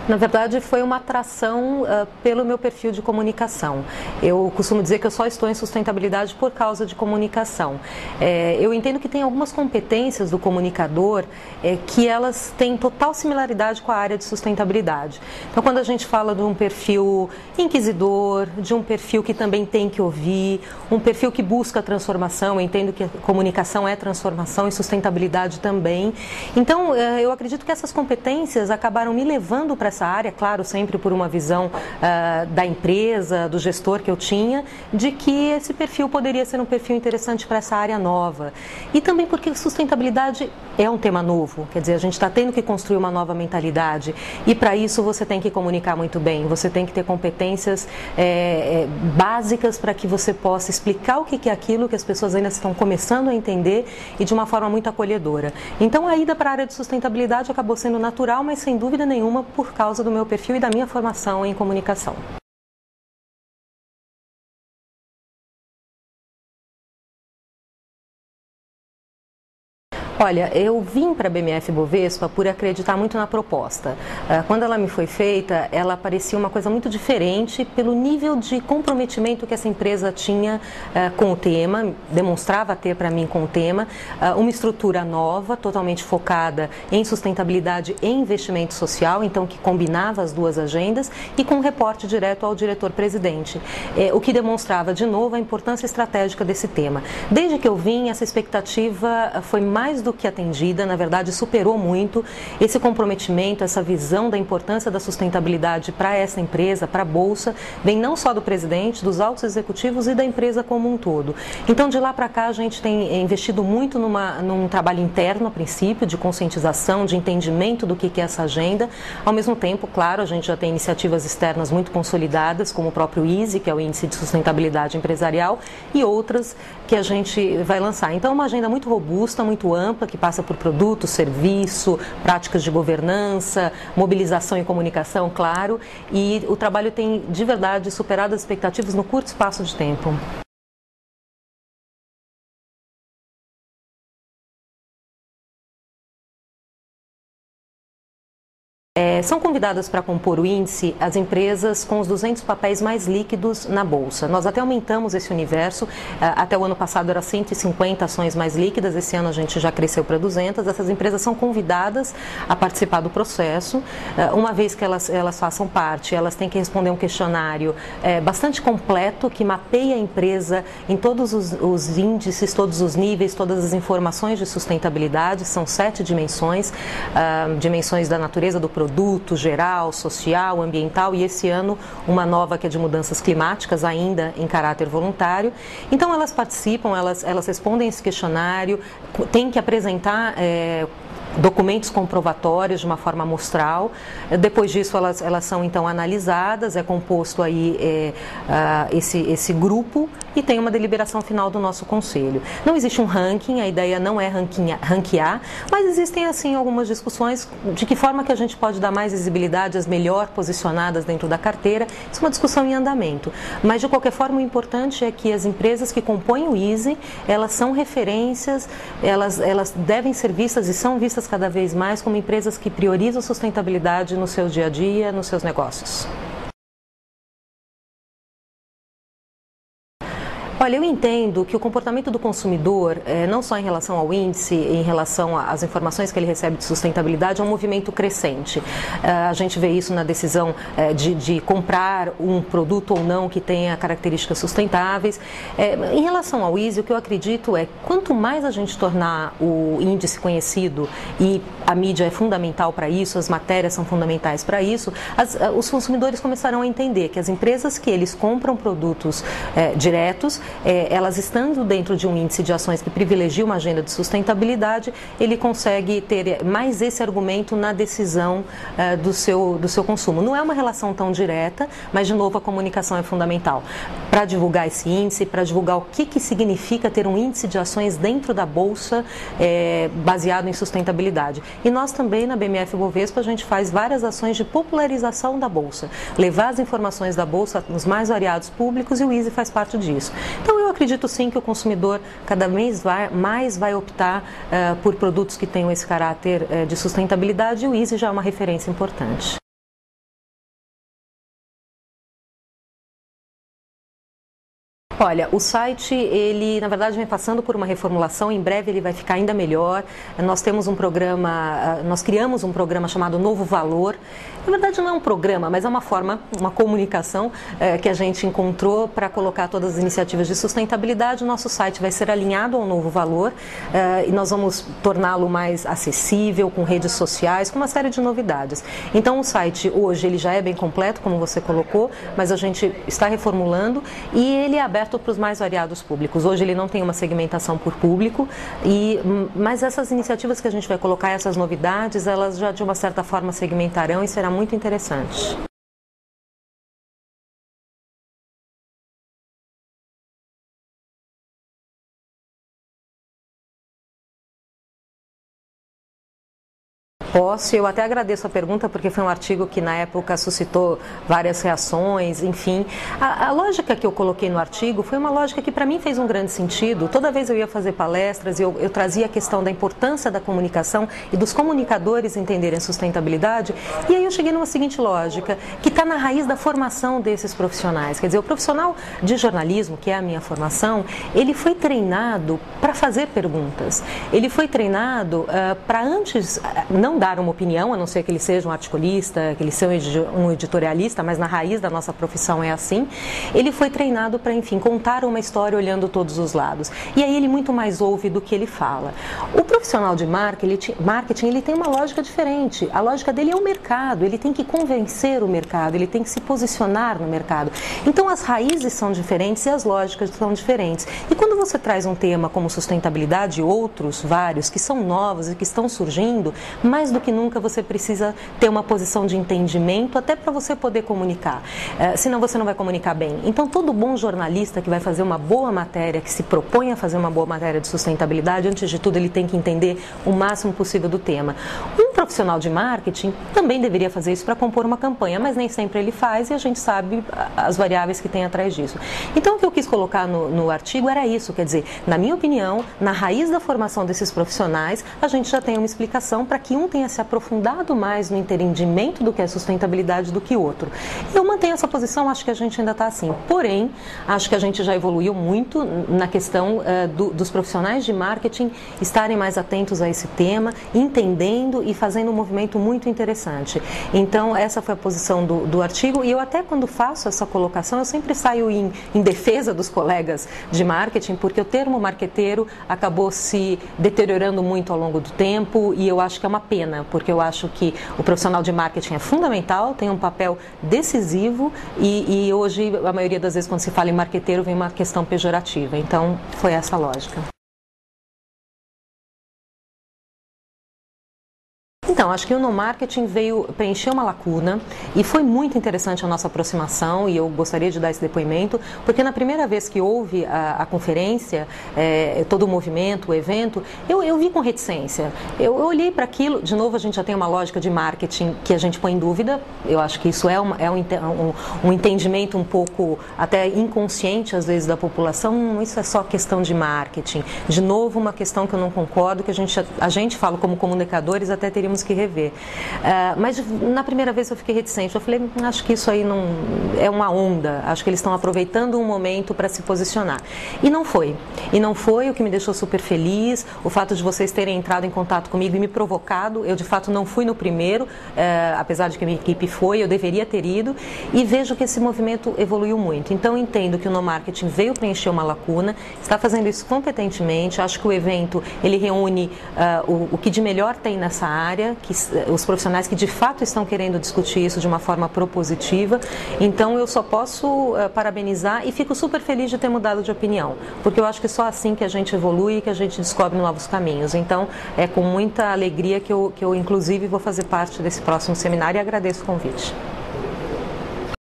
Na verdade, foi uma atração pelo meu perfil de comunicação. Eu costumo dizer que eu só estou em sustentabilidade por causa de comunicação. Eu entendo que tem algumas competências do comunicador que elas têm total similaridade com a área de sustentabilidade. Então, quando a gente fala de um perfil inquisidor, de um perfil que também tem que ouvir, um perfil que busca transformação, eu entendo que comunicação é transformação e sustentabilidade também. Então, eu acredito que essas competências acabaram me levando para essa área, claro, sempre por uma visão da empresa, do gestor que eu tinha, de que esse perfil poderia ser um perfil interessante para essa área nova. E também porque sustentabilidade é um tema novo, quer dizer, a gente está tendo que construir uma nova mentalidade e para isso você tem que comunicar muito bem, você tem que ter competências básicas para que você possa explicar o que é aquilo que as pessoas ainda estão começando a entender e de uma forma muito acolhedora. Então a ida para a área de sustentabilidade acabou sendo natural, mas sem dúvida nenhuma por causa do meu perfil e da minha formação em comunicação. Olha, eu vim para a BMF Bovespa por acreditar muito na proposta. Quando ela me foi feita, ela parecia uma coisa muito diferente pelo nível de comprometimento que essa empresa tinha com o tema, demonstrava ter para mim com o tema, uma estrutura nova, totalmente focada em sustentabilidade e investimento social, então que combinava as duas agendas e com um reporte direto ao diretor-presidente, o que demonstrava de novo a importância estratégica desse tema. Desde que eu vim, essa expectativa foi mais do que atendida, na verdade superou muito esse comprometimento, essa visão da importância da sustentabilidade para essa empresa, para a Bolsa, vem não só do presidente, dos altos executivos e da empresa como um todo. Então de lá para cá a gente tem investido muito num trabalho interno a princípio, de conscientização, de entendimento do que é essa agenda, ao mesmo tempo, claro, a gente já tem iniciativas externas muito consolidadas, como o próprio ISE, que é o Índice de Sustentabilidade Empresarial, e outras que a gente vai lançar. Então é uma agenda muito robusta, muito ampla, que passa por produto, serviço, práticas de governança, mobilização e comunicação, claro, e o trabalho tem de verdade superado as expectativas no curto espaço de tempo. São convidadas para compor o índice as empresas com os 200 papéis mais líquidos na Bolsa. Nós até aumentamos esse universo, até o ano passado era 150 ações mais líquidas, esse ano a gente já cresceu para 200. Essas empresas são convidadas a participar do processo. Uma vez que elas façam parte, elas têm que responder um questionário bastante completo, que mapeia a empresa em todos os índices, todos os níveis, todas as informações de sustentabilidade. São 7 dimensões, dimensões da natureza do produto, geral, social, ambiental, e esse ano uma nova que é de mudanças climáticas, ainda em caráter voluntário. Então elas participam, elas respondem esse questionário, têm que apresentar documentos comprovatórios de uma forma amostral. Depois disso elas são então analisadas, é composto aí esse grupo e tem uma deliberação final do nosso conselho. Não existe um ranking, a ideia não é ranquear, mas existem assim algumas discussões de que forma que a gente pode dar mais visibilidade às melhor posicionadas dentro da carteira. Isso é uma discussão em andamento, mas de qualquer forma o importante é que as empresas que compõem o ISE, elas são referências, elas devem ser vistas e são vistas cada vez mais como empresas que priorizam sustentabilidade no seu dia a dia, nos seus negócios. Olha, eu entendo que o comportamento do consumidor, não só em relação ao índice, em relação às informações que ele recebe de sustentabilidade, é um movimento crescente. A gente vê isso na decisão de comprar um produto ou não que tenha características sustentáveis. Em relação ao ISE, o que eu acredito é quanto mais a gente tornar o índice conhecido, e a mídia é fundamental para isso, as matérias são fundamentais para isso, os consumidores começarão a entender que as empresas que eles compram produtos diretos, elas estando dentro de um índice de ações que privilegia uma agenda de sustentabilidade, ele consegue ter mais esse argumento na decisão do seu consumo. Não é uma relação tão direta, mas de novo a comunicação é fundamental para divulgar esse índice, para divulgar o que significa ter um índice de ações dentro da Bolsa baseado em sustentabilidade. E nós também na BMF Bovespa a gente faz várias ações de popularização da Bolsa, levar as informações da Bolsa nos mais variados públicos, e o ISE faz parte disso. Então eu acredito sim que o consumidor cada vez mais vai optar por produtos que tenham esse caráter de sustentabilidade, e o ISE já é uma referência importante. Olha, o site, ele na verdade vem passando por uma reformulação, em breve ele vai ficar ainda melhor. Nós temos um programa, nós criamos um programa chamado Novo Valor. Na verdade não é um programa, mas é uma forma, uma comunicação que a gente encontrou para colocar todas as iniciativas de sustentabilidade. O nosso site vai ser alinhado ao Novo Valor e nós vamos torná-lo mais acessível, com redes sociais, com uma série de novidades. Então o site hoje ele já é bem completo, como você colocou, mas a gente está reformulando e ele é aberto para os mais variados públicos. Hoje ele não tem uma segmentação por público, mas essas iniciativas que a gente vai colocar, essas novidades, elas já de uma certa forma segmentarão e será muito interessante. Posso, eu até agradeço a pergunta porque foi um artigo que na época suscitou várias reações, enfim. A lógica que eu coloquei no artigo foi uma lógica que para mim fez um grande sentido. Toda vez eu ia fazer palestras, eu trazia a questão da importância da comunicação e dos comunicadores entenderem sustentabilidade, e aí eu cheguei numa seguinte lógica, que está na raiz da formação desses profissionais. Quer dizer, o profissional de jornalismo, que é a minha formação, ele foi treinado para fazer perguntas. Ele foi treinado para antes não dar uma opinião, a não ser que ele seja um articulista, que ele seja um editorialista, mas na raiz da nossa profissão é assim. Ele foi treinado para, enfim, contar uma história olhando todos os lados. E aí ele muito mais ouve do que ele fala. O profissional de marketing, ele tem uma lógica diferente. A lógica dele é o mercado, ele tem que convencer o mercado, ele tem que se posicionar no mercado. Então as raízes são diferentes e as lógicas são diferentes. E quando você traz um tema como sustentabilidade e outros vários que são novos e que estão surgindo, mais do que nunca você precisa ter uma posição de entendimento até para você poder comunicar, senão você não vai comunicar bem. Então todo bom jornalista que vai fazer uma boa matéria, que se propõe a fazer uma boa matéria de sustentabilidade, antes de tudo ele tem que entender o máximo possível do tema. Um profissional de marketing também deveria fazer isso para compor uma campanha, mas nem sempre ele faz e a gente sabe as variáveis que tem atrás disso. Então o que eu quis colocar no artigo era isso, quer dizer, na minha opinião, na raiz da formação desses profissionais, a gente já tem uma explicação para que um tenha se aprofundado mais no entendimento do que é sustentabilidade do que outro. Eu mantenho essa posição, acho que a gente ainda está assim. Porém, acho que a gente já evoluiu muito na questão dos profissionais de marketing estarem mais atentos a esse tema, entendendo e fazendo um movimento muito interessante. Então, essa foi a posição do artigo e eu até quando faço essa colocação, eu sempre saio em defesa dos colegas de marketing, porque o termo marqueteiro acabou se deteriorando muito ao longo do tempo e eu acho que é uma pena, porque eu acho que o profissional de marketing é fundamental, tem um papel decisivo e hoje, a maioria das vezes, quando se fala em marqueteiro, vem uma questão pejorativa. Então, foi essa a lógica. Então, acho que o No Marketing veio preencher uma lacuna e foi muito interessante a nossa aproximação e eu gostaria de dar esse depoimento, porque na primeira vez que houve a conferência, todo o movimento, o evento, eu vi com reticência. Eu olhei para aquilo, de novo a gente já tem uma lógica de marketing que a gente põe em dúvida, eu acho que isso é um entendimento um pouco até inconsciente às vezes da população, isso é só questão de marketing. De novo, uma questão que eu não concordo, que a gente fala como comunicadores, até teríamos que rever. Mas na primeira vez eu fiquei reticente, eu falei, acho que isso aí não é uma onda, acho que eles estão aproveitando um momento para se posicionar. E não foi, o que me deixou super feliz, o fato de vocês terem entrado em contato comigo e me provocado, eu de fato não fui no primeiro, apesar de que a minha equipe foi, eu deveria ter ido, e vejo que esse movimento evoluiu muito. Então entendo que o No Marketing veio preencher uma lacuna, está fazendo isso competentemente, acho que o evento, ele reúne o que de melhor tem nessa área, que os profissionais que de fato estão querendo discutir isso de uma forma propositiva. Então eu só posso parabenizar e fico super feliz de ter mudado de opinião, porque eu acho que só assim que a gente evolui e que a gente descobre novos caminhos. Então é com muita alegria que eu inclusive vou fazer parte desse próximo seminário e agradeço o convite.